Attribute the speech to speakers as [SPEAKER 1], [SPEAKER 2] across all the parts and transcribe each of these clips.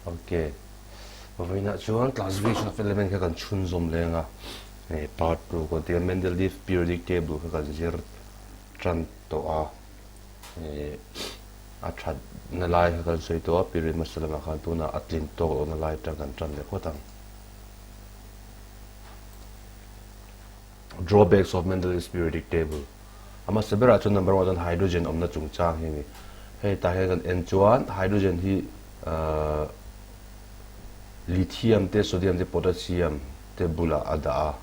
[SPEAKER 1] Okay. Vì nãy chuan classification of element ka kan chun zom lenga. Part 2 ko the Mendeleev periodic table ka kan zir tran to a. A thad na lai ka kan soi to a period masala ma khan tu na atlin to na lai ta kan tran le khotang. Drawbacks of Mendeleev's periodic table. Ama sabera chun number 1 hydrogen omna chungchang hi ni. Hei ta he kan n chuan hydrogen hi lithium te sodium te potassium te bula ada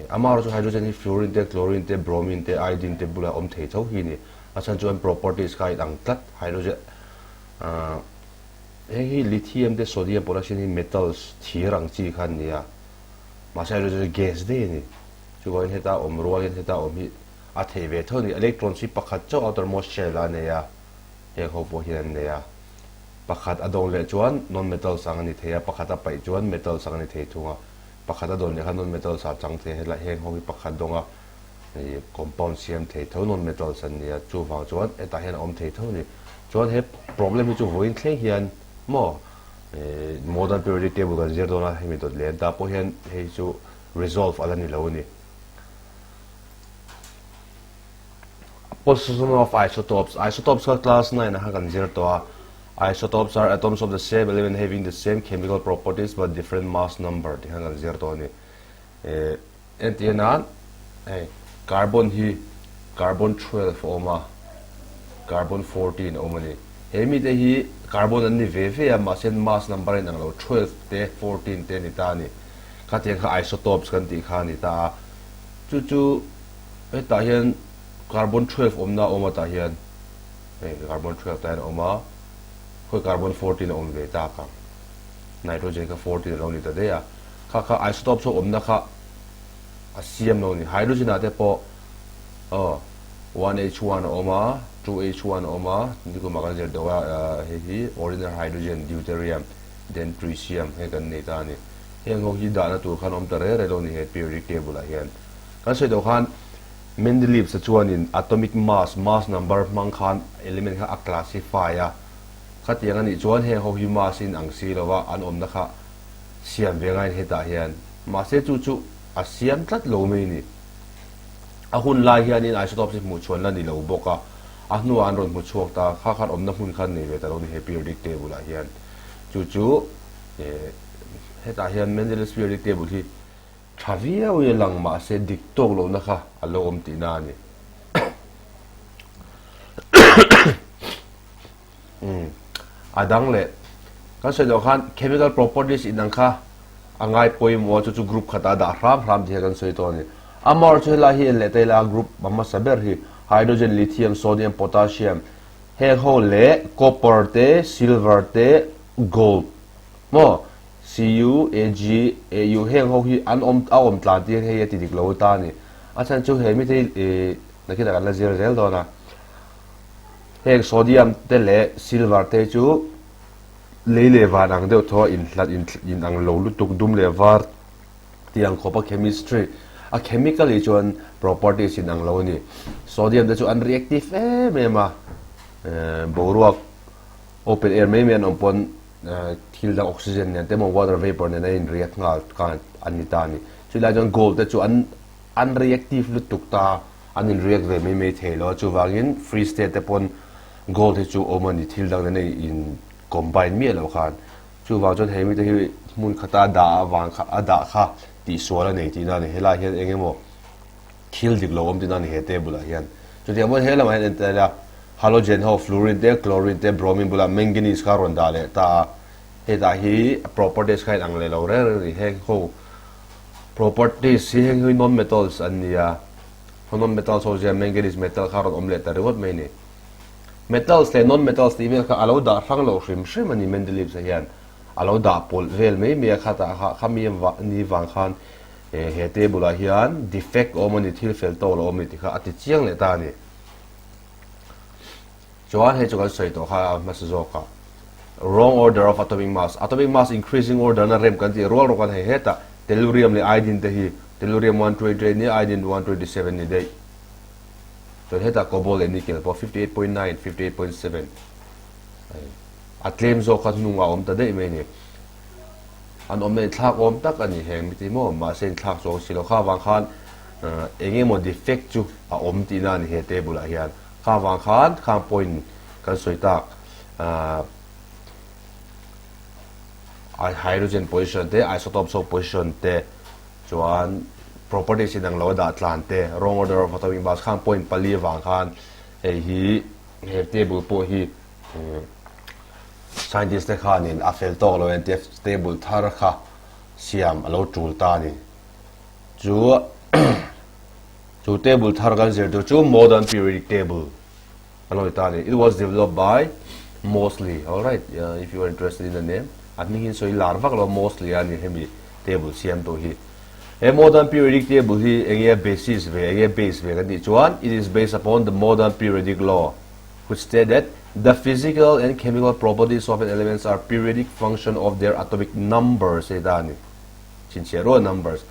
[SPEAKER 1] amaro hydrogen hi fluorine te chlorine te bromine te iodine te bula om thei tho hi ni asan chuan properties kai ang tlat hydrogen hi lithium te sodium potassium hi metals thirang chi khan nia ma hydrogen gas de ni chuan heta om rual heta om hi a thei ve tho ni electron si pakhat cho outermost shell a ne ya he ho po hian ne ya pakhat adon le chuan non metal sang ni theya pakhata pai chuan metal sang ni thei thunga pakhata don le khan non metal sa chang the hela heng ho hi pakhat donga compound siam thei tho non metal san nia chu wang chuan eta hen om thei tho ni chuan he problem hi chu voin thleng hian mo modern periodic table kan zir dona hemi dot le da po hian he chu resolve alani lo ni position of isotopes ka class 9 ha kan zir to a isotopes are atoms of the same element having the same chemical properties but different mass number. Tihangal zero ni. And tiyanan, carbon hi, carbon 12 oma, carbon 14 oma ni. Hemi te hi carbon ani veve ya mass number in anglo 12 te 14 te ni ta ni. Katiyang ka isotopes kan ti kha ni ta. Chu ta hian carbon 12 omna oma ta hian. Carbon 12 ta oma. Carbon 14 on ve ta ka nitrogen ka 14 on ni ta de ya kha isotope so omna kha asiam no ni hydrogen ate po 1h1 oma 2h1 oma ni ko magan zer do he ordinary hydrogen deuterium then tritium he kan nei ta ni he ngo hi da na tur khan om ta re lo ni he periodic table a hian kan se do khan Mendeleev sa chuan in atomic mass number mang khan element kha a classify ya khát yang ani chuan he ho hi ma sin ang si lowa an om na kha siam ve ngai heta hian ma se chu a siam tlat lo me ni a hun lai hian in isotope mu chuan la ni lo boka a nu an ron mu chuak ta kha khat om na hun khan ni ve ta lo ni he periodic table a hian chu heta hian Mendeleev's periodic table hi thavia we lang ma se dik tok lo na kha a lo om ti na ni adang le kan se do khan chemical properties in ang kha angai poim wa chu group khata da ram je kan soi to ni amar chu la hi le te la group mama saber hi hydrogen lithium sodium potassium he ho le copper te silver te gold mo cu ag au he ho hi an om tla ti he ti dik lo ta ni achan chu he mi te na ki da la zero zel do na he sodium te le silver te chu le van ang deuh tho in ang lo lu tuk dum le var tiang khopa chemistry a chemically chuan properties in ang lo ni sodium te chu unreactive ma boruak open air me an ompon thil da oxygen ne te mo water vapor ne in react ngal kan anita ni chu la jon gold te chu unreactive lu tuk ta anin react ve me thelo chu wangin free state te pon gold he chu omani thil dang ne in combine mi lo khan chu wa jon hemi te hi mun khata da wang kha ada kha ti sola nei ti na ne hela hian engemo thil dik lo om ti na ni he table a hian chu ti amon hela ma hen te la halogen ho fluorine te chlorine te bromine bula manganese ka ron da le ta he da hi properties khai ang le lo re he ho properties hi heng non metals an ya non metals ho je manganese metal ka ron om le ta rewot me ni metals le non metals ti vel ka alo da rang lo shrim ani Mendeleev sa hian alo da pol vel me khata khami ni wang khan he table a hian defect omani thil fel to lo omni ti kha ati chiang le ta ni chuan he chuan soi to kha masazo ka wrong order of atomic mass increasing order na rem kan ti rol kan he heta tellurium le iodine te hi tellurium 128 ni iodine 127 ni dei to heta cobalt and nickel po 58.9 58.7 claim zo khat nunga ta dei me ni an om nei thak tak ani heng mi ti mo ma sen thak zo silo kha wang khan enge mo defect chu ti na ni he table a hian kha wang khan khang point kan soitak hydrogen position te isotopes of position te chuan properties in ang lo da tlan te wrong order of atomic mass khang point pali wang khan he table po hi scientist te khan in a fel to lo en table thar kha siam alo tul ta ni chu table thar kan zer chu modern periodic table alo ta ni it was developed by Mosley. All right, if you are interested in the name I mean so larva lo mostly ani hemi table siam to hi a modern periodic table hi a basis ve a base ve kan di chuan it is based upon the modern periodic law which stated that the physical and chemical properties of an elements are periodic function of their atomic numbers e dani chinchero numbers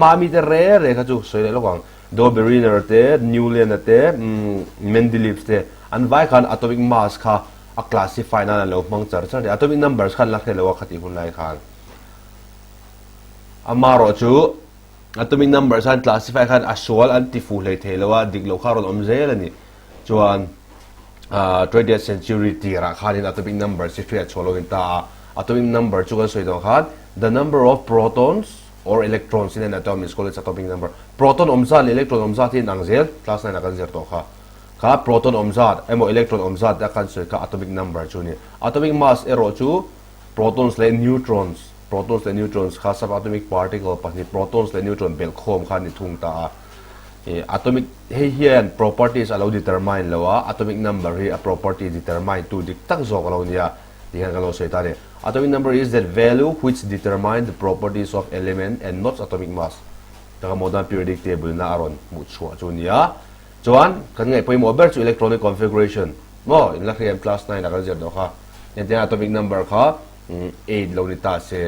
[SPEAKER 1] ma mi te re kha chu soi lo wang do beriner te newland te Mendeleev te an vai khan atomic mass kha a classify na lo mang char atomic numbers khan la khelo khati hun lai khan amaro chu atomic numbers khan classify khan aswal anti fu le thelowa diglo kharon omzel ani chuan 20th century tira khan in atomic numbers si thria cholo in ta atomic number chu kan soi dong khan the number of protons or electrons in an atom is called its atomic number proton omzal electron omzal thi nangzel class 9 kan zer to kha proton omzat emo electron omzat da kan soi ka atomic number chu ni atomic mass ero chu protons le neutrons kha subatomic particle pani protons le neutron bel khom khan ni thung ta atomic hian properties allow determine lawa atomic number hi a property determine to dik tak zo lo nia dihan ka lo soi ta ni atomic number is that value which determine the properties of element and not atomic mass ta modern periodic table na aron mu chua chu nia chuan kan ngai poi mo ber chu electronic configuration mo in la khriam class 9 la kan zer do kha yen atomic number kha 8 lo ni ta se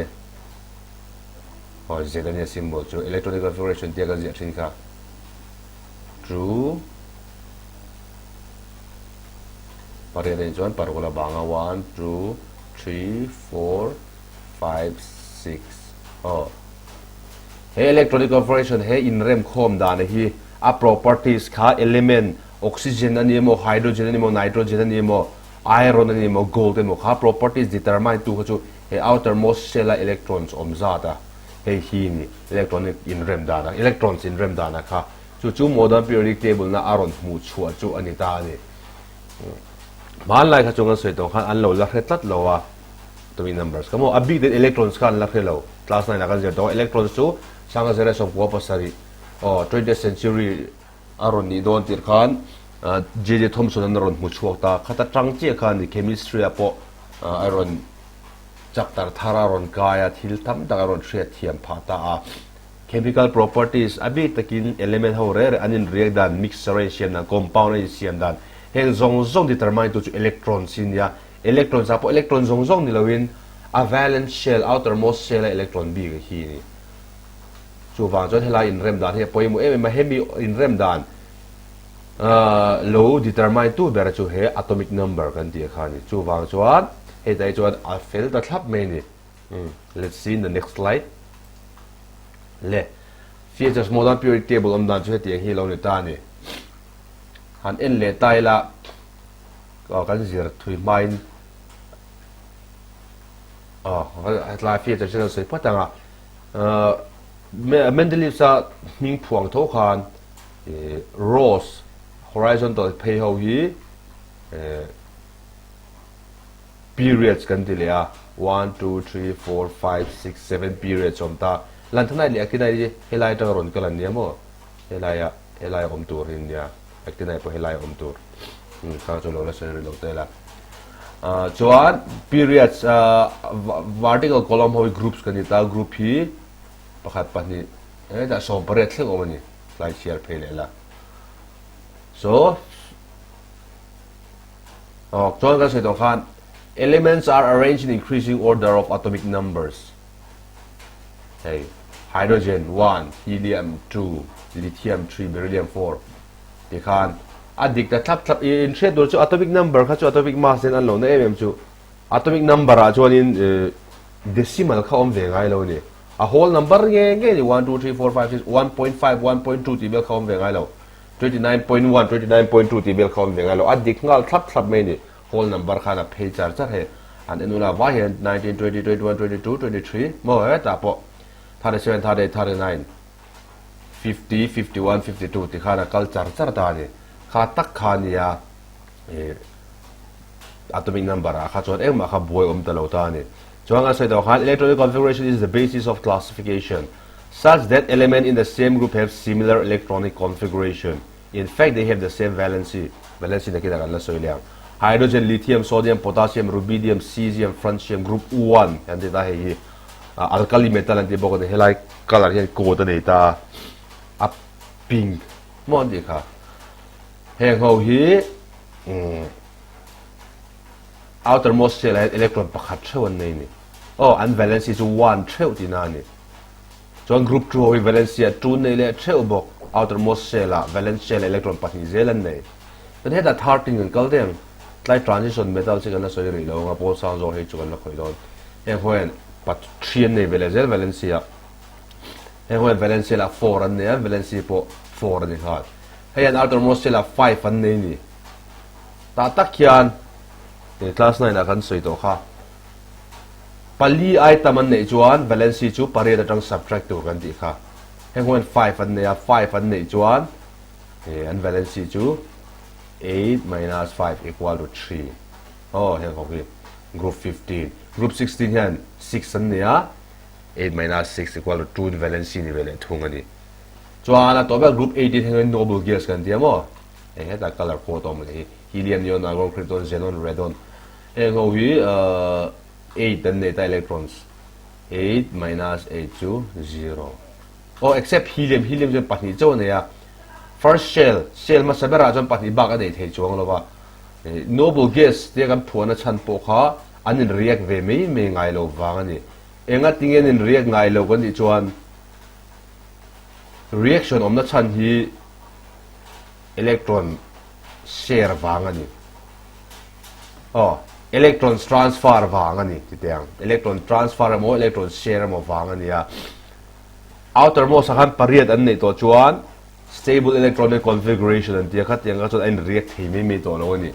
[SPEAKER 1] z ni symbol chu electronic configuration tia kan zer thin kha true pare den chuan pargola banga 1 2 3 4 5 6 he electronic configuration he in rem khom da na hi a properties kha element oxygen ani mo hydrogen ani mo nitrogen ani mo iron ani mo gold ani mo kha properties determine to chu he outermost shell electrons omzata he hi ni electronic in rem da na electrons in rem da na kha chu modern periodic table na aron mu chua chu ani ta ni man lai kha chung soi tong khan an lo la khetlat lowa atomic numbers kamo a big electrons khan la khelo class 9 la kan zer to electrons chu sanga zera so po pasari 20th century aron ni don tir khan J.J. Thomson an ron mu chuak ta khata tangche khan ni chemistry apo aron chapter thara ron kaya thil tham da ron thria thiam pha ta chemical properties abi takin element ho re anin react dan mixturation na compoundation dan heng zong determine to electrons in ya electrons apo electron zong ni lawin a valence shell outermost shell electron bi hi ni chu wang chon helai in rem dan he poi mu em ma hemi in rem dan low determine to ber chu he atomic number kan ti khani chu wang chuan he dai chuan a fel ta thlap me ni let's see in the next slide le features modern periodic table dan chu he ti hi lo ni ta ni han en le tai la kan zir thui main la feature chu sei patanga Mendeleev sa ning phuang tho khan rose horizontal pay ho hi periods kan dilea 1 2 3 4 5 6 7 periods omta lan thanai le akinai helai ta ron kalan niamo helai om tur in ya akinai po helai om tur kha cholo la sen lo tela chuan periods vertical column ho groups kan ta group hi pakhat pani da so bret thleng omani slide share phele la so chuan ka se to khan elements are arranged in increasing order of atomic numbers hey hydrogen 1 helium 2 lithium 3 beryllium 4 ti khan adik ta thap in shade do chu atomic number kha chu atomic mass en an lo na chu atomic number a chuan in decimal kha om ve ngai lo ni a whole number nge ni 1 2 3 4 5 6 1.5 1.2 ti bel kha om ve ngai lo 29.1 29.2 ti bel kha om ve ngai lo a dik ngal thlap me ni whole number kha na phei char char he an enula va hian 19 20 21 22 23 mo he ta po 37 38 39 50 51 52 ti kha na kal char char ta ni kha tak kha ni ya atomic number a kha chon em kha boy om ta lo ta ni chuang a sai do khan electronic configuration is the basis of classification such that element in the same group have similar electronic configuration. In fact, they have the same valency na kita kan la soi liang hydrogen lithium sodium potassium rubidium cesium francium group 1 and ta he alkali metal and boko de helai color here ko ta data a pink mon di kha heng ho hi outermost shell electron pakhat thewon nei ni and valency is 1 theu ti na ni chuan group 2 hi valency 2 nei le theu bok outermost shell valence shell electron pathi zelan nei then he da 13 kan kal dem like transition metal se kan la soi ri lo nga po sang zo he chu kan la khoi don he hoen pat 3 nei velezel valencia he hoen valencia 4 an nei valencia po 4 ni kha he an outermost shell 5 an nei ni ta takyan class 9 akan soi to kha pali item an nei chuan valency chu pare da tang subtract tur kan ti kha he hoen 5 an nei 5 an nei chuan an valency chu 8 minus 5 equal to 3 here okay group 15 group 16 hian 6 an nei 8 minus 6 equal to 2 valency ni vele thung ani chuan to ba group 18 hian noble gas kan ti mo he ta color code om le helium neon argon krypton xenon radon ho hi 8 an nei ta electrons 8 minus 8 to 0 except helium je pahni chaw ne ya first shell ma sabera jon pahni ba ka dei thei chuang lo ba noble gas te kan phuana chan po kha anin react ve me ngai lo wang ani enga tingen in react ngai lo kan ti chuan reaction om na chan hi electron share wang ani electrons transfer wang ani ti teng electron transfer mo electron share mo wang ani ya outermost han pariat an nei to chuan stable electronic configuration and the khat yang chu an react thei me to lo ni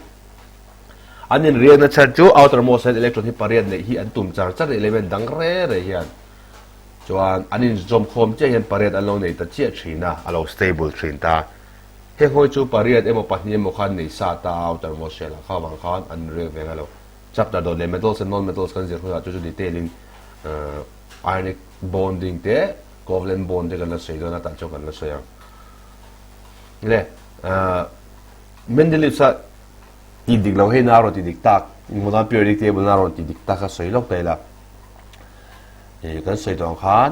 [SPEAKER 1] anin react na chat chu outermost electron hi pariat nei hi an tum char char element dang re hian chuan anin zom khom che hian pariat an lo nei ta che thina alo stable thin ta he hoi chu pariat emo pahni emo khan nei sa ta outermost shell kha wang khan an react ve ngalo chapter do le metals and non metals kan zir khu chu detailing ionic bonding te covalent bond te kan la sei do na ta chu kan la sei le Mendeleev sa tidik lo he na ro tidik tak modern periodic table na ro tidik tak ka sei lok te la kan sei dong khan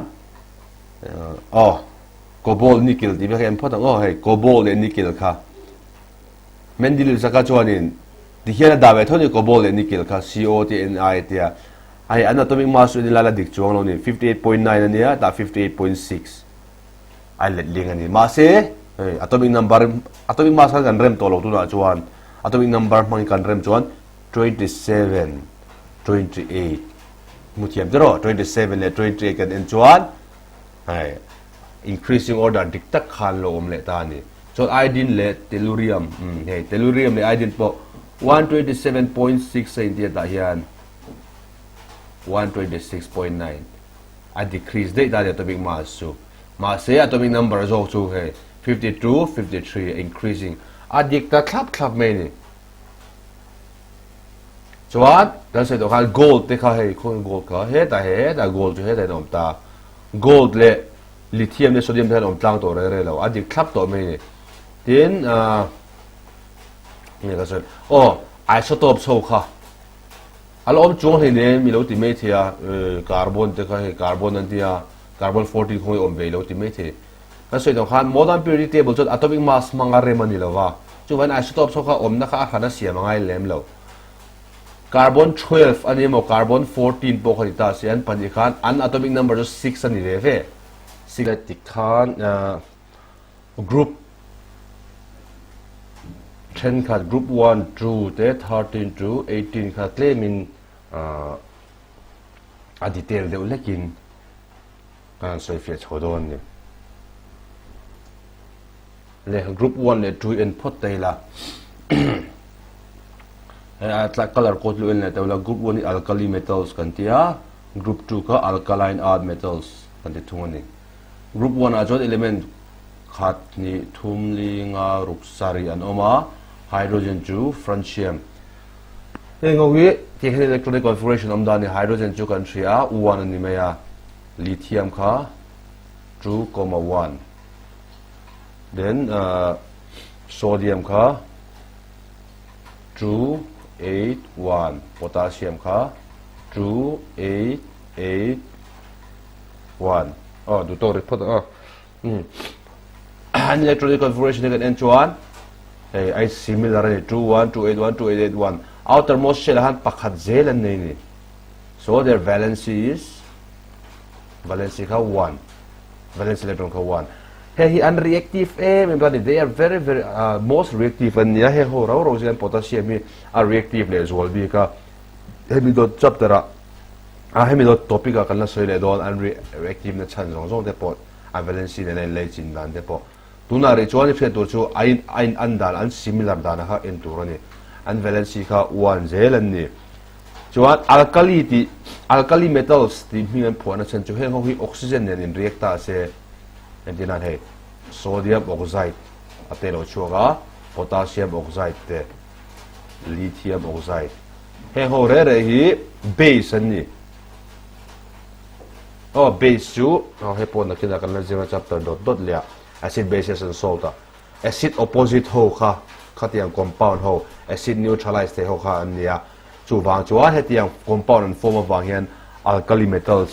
[SPEAKER 1] cobalt nickel ti ba em photang hey cobalt and nickel kha Mendeleev sa ka chuanin ti hian da ve thoni cobalt and nickel kha COTNI tia ai anatomic mass ni la dik chuang lo ni 58.9 ania ta 58.6 ai let ling ani ma se atomic mass kan rem to lo tu na chuan atomic number mang kan rem chuan 27 28 muthiam dero 27 le 28 kan en chuan ai increasing order dik tak khan lo om le ta ni so iodine le tellurium tellurium le iodine po 127.6 india ta hian 126.9 a decrease data atomic mass so mass atomic number zo chu 52 53 increasing a dik ta thlap me ni chuan dan se do kha gold te kha khon gold kha ta gold chu ta nom ta gold le lithium le sodium te nom tlang to re lo a dik thlap to me ni tin ni ka se isotope so kha alom chung he ne mi lo ti me thia carbon te kha carbon an tia carbon 14 khoi om ve lo ti me the ka se do khan modern periodic table chot atomic mass manga re mani lo wa chu wan isotope so kha om na kha khana sia mangai lem lo carbon 12 ani mo carbon 14 po khari ta sian pani khan an atomic number jo 6 ani re ve sigatik khan group 10 kha group 1 2 te 13 to 18 kha claim in a detail deuh lekin kan soi fia chodon ni le group 1 le 2 in pot taila tla color code lu in le taila group 1 alkali metals kan tia group 2 ka alkaline earth metals kan ti thungani group 1 a chon element khat ni thumli nga ruksari an oma hydrogen chu francium engowi technical electronic configuration amdani hydrogen chu kan thria u1 ani maya lithium kha 2,1 then sodium kha 2,8,1 potassium kha 2,8,8,1 du to report an electronic configuration again and chuan I similar ni 2,1 2,8,1 2,8,1 outermost shell han pakhat zel an nei ni so their valency kha 1 valence electron kha 1 he unreactive remember they are very very most reactive and ya he ho ro zen potassium hi are reactive le zol bi ka hemi dot chapter hemi dot topic ka kan soi le don unreactive na chan rong rong de pot a valence ne le chin dan de po tuna re chuan phe to chu ain andal an similar dan ha en turani an valence kha 1 zel an ni chuan alkali metals ti hmian phona chen chu he ho hi oxygen ne in reacta se entina he sodium oxide atelo chuga potassium oxide te lithium oxide he ho re hi base an ni base chu he pon na kina kan zero chapter dot lia acid bases and salt acid opposite ho kha khatiang compound ho acid neutralize te ho kha an nia chu wang chuan he tiang compound and form of wang hian alkali metals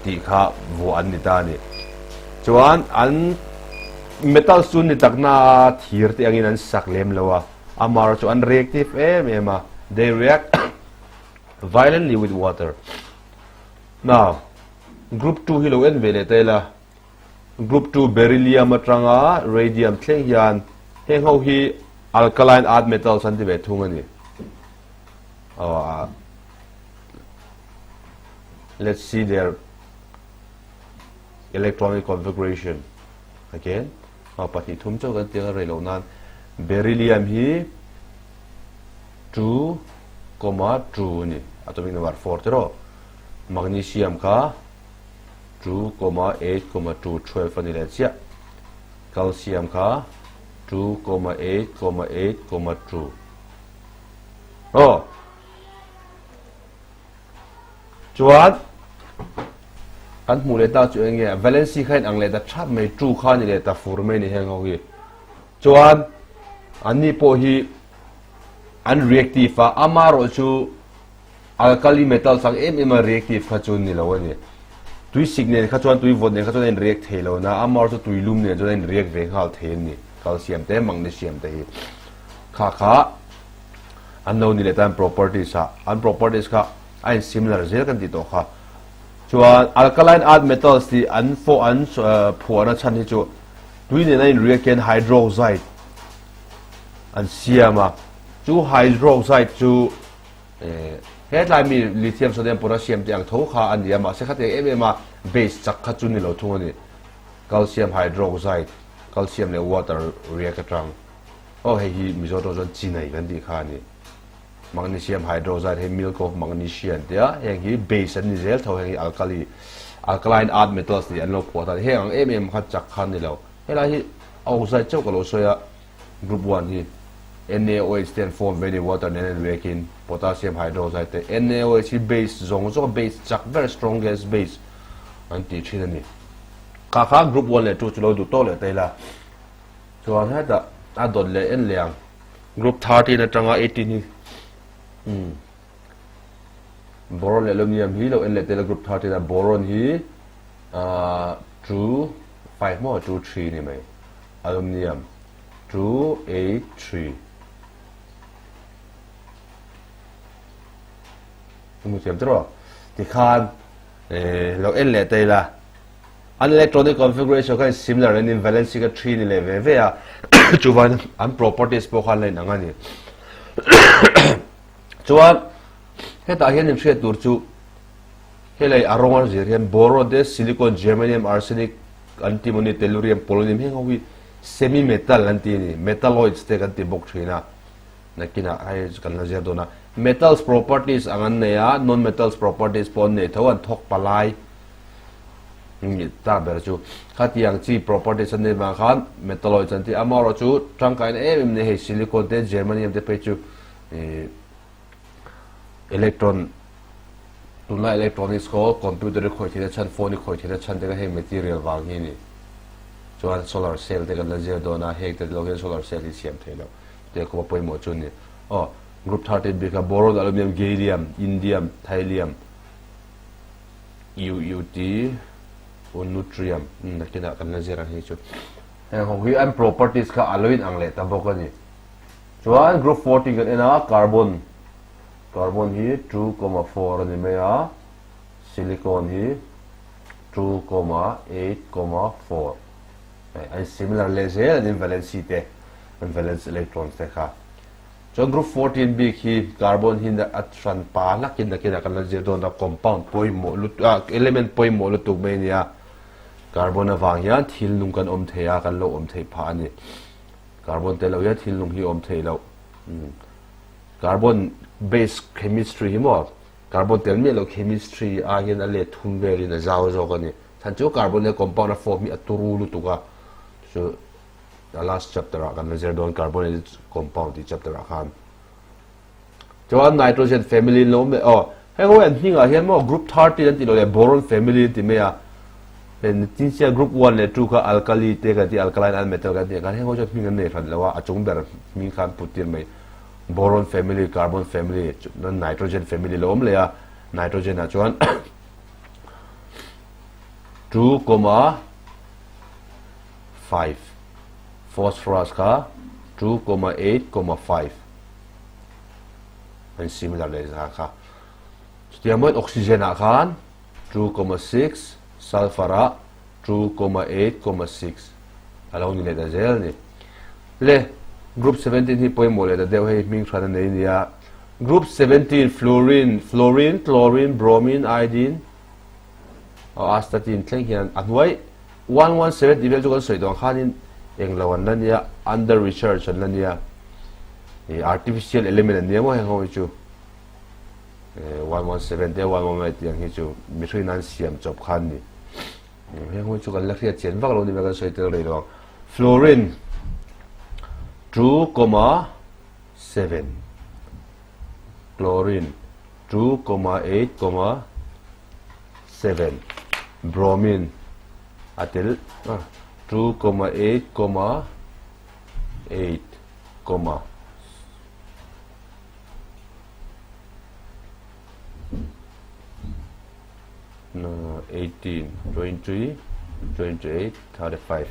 [SPEAKER 1] ti kha vu an ni ta ni chuan an metals chu ni takna thir te angin an sak lem lowa amar chu an reactive ema they react violently with water now group 2 hilo en vele tela group 2 beryllium atranga radium thleng hian heng ho hi alkaline earth metals an ti ve thungani let's see their electronic configuration again pati thum chau kan tiang rei lo nan beryllium hi 2,2 ni atomic number 4 tero magnesium ka 2,8,2 12 ani le chia calcium ka 2,8,8,2 chuan an mule ta chu enge valency khain angle da thap mai tu kha ni le ta fur mai ni heng ho gi chuan ani po hi unreactive amaro chu alkali metal sang em reactive kha chun ni lo ani tui signal kha chuan tui vote ne kha chuan react thelo na amar chu tui lum ne chuan react ve hal thein ni calcium te magnesium te hi kha unknown ni le tan properties kha ein similar zel kan ti to kha chuan alkaline earth metals ti an phuana chan hi chu tui ne nine react hydroxide an siama chu hydroxide chu headline mi lithium sodium potassium ti ang tho kha an yama se khate em base chak kha chu ni lo thungani calcium hydroxide calcium le water react atang he hi mizo to jon chinai kan ti kha ni magnesium hydroxide he milk of magnesium tia he base an ni zel tho he alkaline earth metals ni an lo phota he ang em kha chak khan ni lo hela hi oxide chau ka lo soya group 1 hi NaOH stand form very water and reaking potassium hydroxide te NaOH base zong base chak very strongest base anti chidani kha group 1 le 2 chulo du to le taila chuan ha da adon le en liang group 13 na tanga 18 hi boron aluminum hi lo en le tela group 13 na boron hi 2 5 more 2 3 ni mai aluminum 283 mu siam tro ti khan lo en le taila an electronic configuration ka similar in valency ka 3 ni le ve a chuan an properties po khan le nangani chuan heta hian in thriat tur chu helai arongar zir hian boron silicon germanium arsenic antimony tellurium polonium he howi semi metal antini metalloids te kan ti bok thina nakina ai kan la dona metals properties angan neya non metals properties pon ne thawan thok palai ngi ta ber chu khatiang chi properties an ne ma khan metalloids anti amaro chu tangkain em ne he silicon te germanium te pe chu electron tuna electronics ko computer khoi thina chan phone khoi thina chan te he material wang hi ni chuan solar cell te kan la je dona he te logen solar cell hi siam thelo te ko poi mo chun ni group 13 bika boron aluminum gallium indium thallium UUT or nutrium nakina kan la je ra hi chu he ho hi am properties ka aloin angle ta bokani chuan group 14 kan ena carbon hi 2,4 ni mea silicon hi 2,8,4 ai similar lese an valence te an valence electrons te kha so group 14 big hi carbon hin da atran pa la kin da kan je don da compound poimo lut element poimo lut tu me nia carbon awang hian thil lung kan om theya kan lo om thei pha ani carbon te lo ya thil lung hi om thei lo carbon base chemistry hi mo carbon tel me lo chemistry a hian a le thum veri na zaw zo kan ni than chu carbon le compound a form mi aturu lu tu ka so the last chapter kan le don carbon compound di chapter khan chuan nitrogen family lo me he ho an hinga hian mo group 30 an ti lo le boron family ti me a pen tinsia group 1 le 2 ka alkali te ka ti alkaline and metal ka ti kan he ho jo hinga ne than lawa achung ber mi khan putir mai boron family carbon family nitrogen family lo le a nitrogen a chuan 2,5 phosphorus ka 2,8,5 and similar le za kha stiamot oxygen a khan 2,6 sulfur a 2,8,6 along ni le da zel ni le group 17 hi poi mo le da deu he ming thana nei nia group 17 fluorine chlorine bromine iodine astatin thleng hian anwai 117 level chu kan soi dong khanin englawan na nia under research an nia artificial element nia mo he ho chu 117 de 118 yang hi chu mi thui nan siam chop khan ni he ho chu kan la khia chen vak lo ni ba kan soi tel rei lo fluorine 2,7 chlorine 2,8,7 bromine atil 2,8,8 18 20 28 35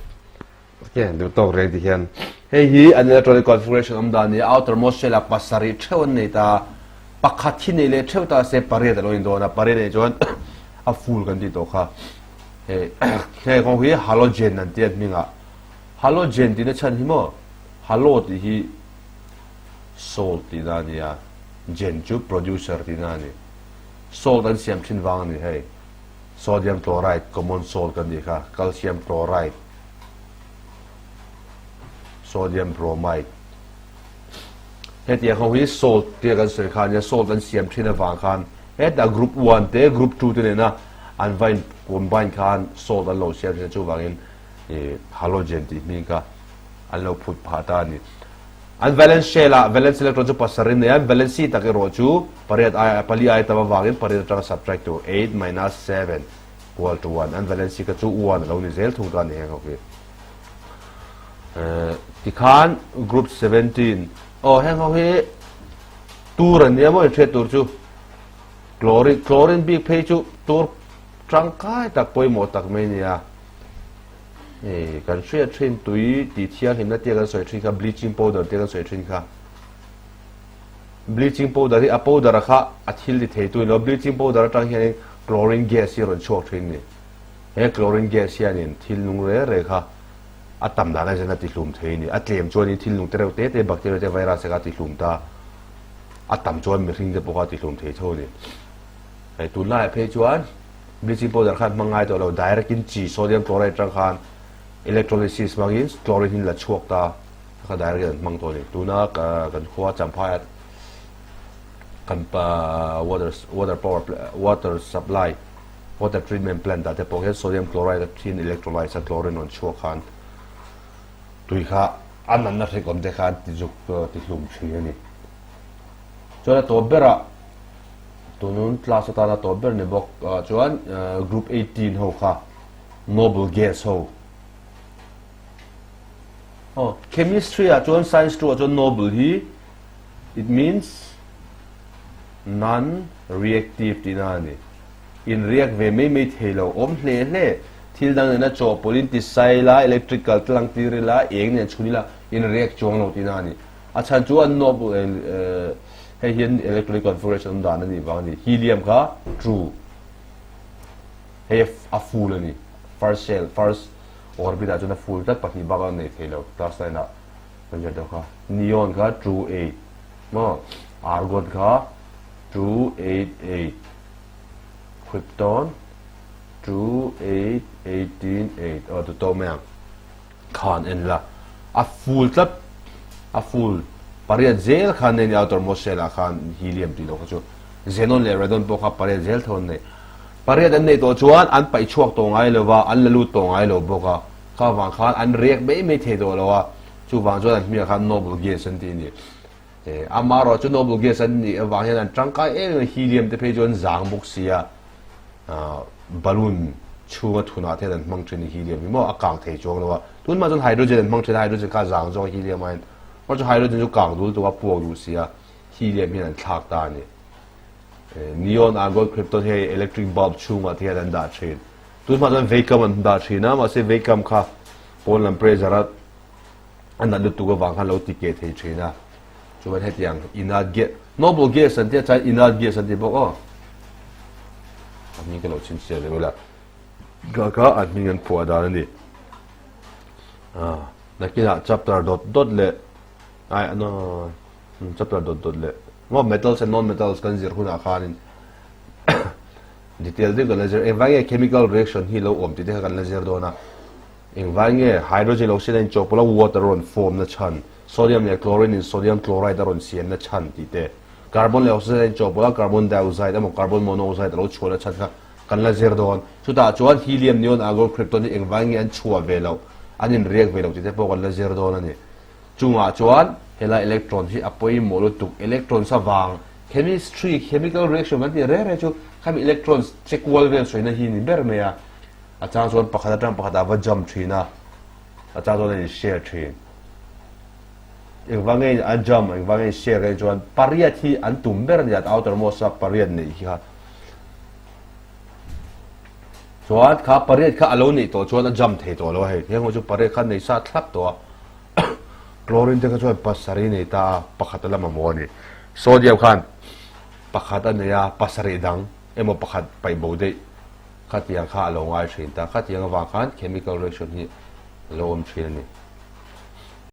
[SPEAKER 1] okay do to ready hian hey hi an electronic configuration amdani outermost shell a pasari thewon nei ta pakhat hi nei le theuta separate lo in dona pare ne jon a full kan ti to kha he ko hi halogen an tiat minga halogen ti na chan hi mo halo ti hi salt ti da nia gen chu producer ti na ni salt an siam thin wang ni hey sodium chloride common salt kan di kha calcium chloride sodium bromide he tia ho hi salt tia kan soi khan ya salt an siam thina wang khan he da group 1 te group 2 te na an vain combine khan salt an lo siam chu wangin halogen ti mi ka an lo phut pha ta ni an valence shell valence electron chu pasarin ne an valence ta ke ro chu pariat pali ai ta wangin pariat ta subtract to 8 minus 7 equal to 1 an valence ka chu 1 lo ni zel thung ta ni he ho ki ti khan group 17 hang ho he tur an ne mo the tur chu chlorine big phe chu tur trangkai tak poi mo tak me nia kan share train tui ti thian himna te kan soi thri kha bleaching powder te kan soi thrin kha bleaching powder hi a powder kha a thil di thei tu no bleaching powder tang hian chlorine gas hi ron chok thrin ni he chlorine gas hian thil nung re kha atam dana jana ti hlum thei ni atlem choni thil nung te te bacteria te virus ka ti hlum ta a tam chuan mi ring te poka ti hlum thei tho ni ai tu lai phe chuan bleaching powder khan mangai to lo direct in chi sodium chloride tang khan electrolysis mangin chlorine hin la chuak ta kha direct mang to ni tuna kan khuwa champhai kan pa water supply water treatment plant ta te poke sodium chloride thin electrolyte chlorine on chuak khan tui kha an na thei kom te khan ti juk ti hlum thri ani chona to bera tunun class ta na to ber ne bok chuan group 18 ho kha noble gas ho chemistry a chuan science to chuan noble hi it means non reactive tinani in react ve me thelo om hle hle thil dang na cho polin ti sai la electrical tlang ti rela eng ne chuni la in react chong lo tinani achan chuan noble he hian electronic configuration dan ani wang ni helium kha true he a full ani first shell first orbit a chuna full tat pahni baga nei thelo plus na panja do kha neon kha true 8 mo argon kha true 88 krypton true 188 to to me khan en la a full tat a full pariat zel khan ne outer mosela khan helium ti lo chu xenon le radon po kha pariat zel thon ne pariat an nei to chuan an pai chuak to ngai lowa an lalu to ngai lo boka kha wang khan an react me the do lowa chu wang chuan an mi khan noble gas an ti ni amaro chu noble gas an ni wang hian an tangkai helium te phe chuan zang buk sia balloon chunga thuna the dan mang thini helium mo akang thei chong lowa tun ma chuan hydrogen mang thina hydrogen ka zang zo helium an or chu hydrogen chu kang dul to wa puak du sia helium hian an thak ta ni neon argon krypton he electric bulb chunga the dan da thin tu ma dan vacuum an da thina ma se vacuum kha pol and pressure an da tu go wang khan lo ti ke thei thina chu ban het yang inert gas noble gas an te chai inert gas an ti bo ani ka lo chin se le la ga an mi an pu da ni nakina chapter dot le ai no chapter dot le mo metals and non metals kan zir khuna khanin detail de laser evang chemical reaction hi lo om ti de kan laser do na engwang hydrogen oxide chopola water on form na chan sodium le chlorine in sodium chloride on cn na chan ti te carbon le oxide chopola carbon dioxide amo carbon monoxide lo chola chan kan laser do chu ta chuan helium neon argon krypton engwang an chua velo anin react velo ti te po kan laser do na ni chunga chuan hela electron hi apoi molo tuk electron sa wang chemistry chemical reaction man ti re chu kham electrons chekwal vel soina hi ni ber me ya achang chuan pakhata tang pakhata wa jump thina achang chuan ni share thin engwange a jump engwange share re chuan pariat hi an tum ber ni at outer most sa pariat nei hi ha chuan kha pariat kha alo nei to chuan a jump thei to lo he heng chu pariat kha nei sa thlap to chlorine te ka chuan pasari nei ta pakhata lama mo ni sodium khan pakhata ne ya pasari dang emo pakhat pai bo de khatiang kha lo ngai thin ta khatiang wa khan chemical reaction hi lo om thin ni